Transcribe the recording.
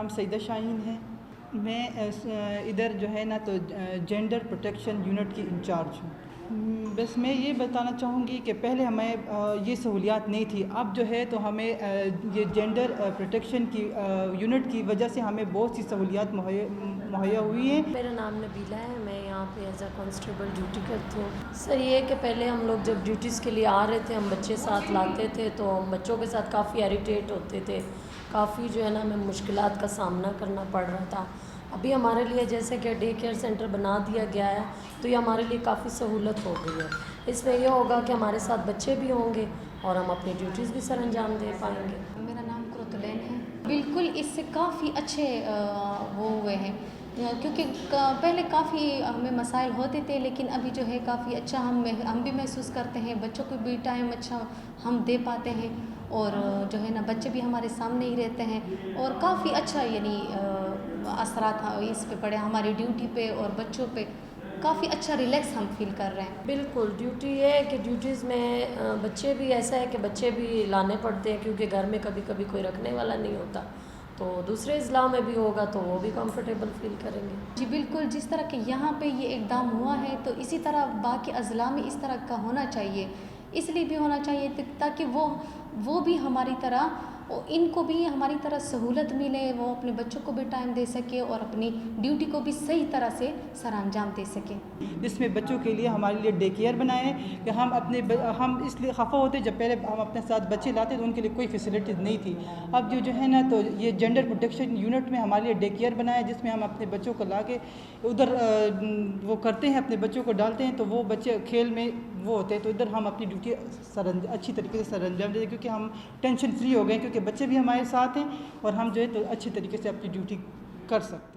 नाम सईदा शाहीन है। मैं इधर जो है ना तो जेंडर प्रोटेक्शन यूनिट की इंचार्ज हूँ। बस मैं ये बताना चाहूँगी कि पहले हमें ये सहूलियात नहीं थी। अब जो है तो हमें ये जेंडर प्रोटेक्शन की यूनिट की वजह से हमें बहुत सी सहूलियात मुहैया हुई हैं। मेरा नाम नबीला है, मैं यहाँ पे एज अ कांस्टेबल ड्यूटी करती हूँ। सर ये कि पहले हम लोग जब ड्यूटीज़ के लिए आ रहे थे, हम बच्चे साथ लाते थे तो हम बच्चों के साथ काफ़ी इरिटेट होते थे, काफ़ी जो है ना हमें मुश्किलात का सामना करना पड़ रहा था। अभी हमारे लिए जैसे कि डे केयर सेंटर बना दिया गया है तो ये हमारे लिए काफ़ी सहूलत हो गई है। इसमें यह होगा कि हमारे साथ बच्चे भी होंगे और हम अपनी ड्यूटीज़ भी सर अंजाम दे पाएंगे। मेरा नाम कुरतुलैन है। बिल्कुल इससे काफ़ी अच्छे वो हुए हैं, क्योंकि पहले काफ़ी हमें मसाइल होते थे, लेकिन अभी जो है काफ़ी अच्छा हम भी महसूस करते हैं, बच्चों को भी टाइम अच्छा हम दे पाते हैं और जो है ना बच्चे भी हमारे सामने ही रहते हैं और काफ़ी अच्छा यानी असरात इस पे पड़े हमारी ड्यूटी पे और बच्चों पे। काफ़ी अच्छा रिलैक्स हम फील कर रहे हैं। बिल्कुल, ड्यूटी ये है कि ड्यूटीज़ में बच्चे भी ऐसा है कि बच्चे भी लाने पड़ते हैं, क्योंकि घर में कभी कभी कोई रखने वाला नहीं होता, तो दूसरे इस्लाम में भी होगा तो वो भी कंफर्टेबल फील करेंगे। जी बिल्कुल, जिस तरह के यहाँ पे ये इक़दाम हुआ है तो इसी तरह बाकी अज़ला में इस तरह का होना चाहिए। इसलिए भी होना चाहिए ताकि वो भी हमारी तरह इनको भी हमारी तरह सहूलत मिले, वो अपने बच्चों को भी टाइम दे सके और अपनी ड्यूटी को भी सही तरह से सरअंजाम दे सके। इसमें बच्चों के लिए हमारे लिए डे केयर बनाए कि हम इसलिए खफा होते जब पहले हम अपने साथ बच्चे लाते तो उनके लिए कोई फैसिलिटीज़ नहीं थी। अब जो है ना तो ये जेंडर प्रोटेक्शन यूनिट में हमारे लिए डे केयर बनाया, जिसमें हम अपने बच्चों को ला के उधर वो करते हैं, अपने बच्चों को डालते हैं तो वो बच्चे खेल में वो होते हैं, तो इधर हम अपनी ड्यूटी अच्छी तरीके से सरअंजाम देते हैं, क्योंकि हम टेंशन फ्री हो गए, क्योंकि बच्चे भी हमारे साथ हैं और हम जो है तो अच्छी तरीके से अपनी ड्यूटी कर सकते हैं।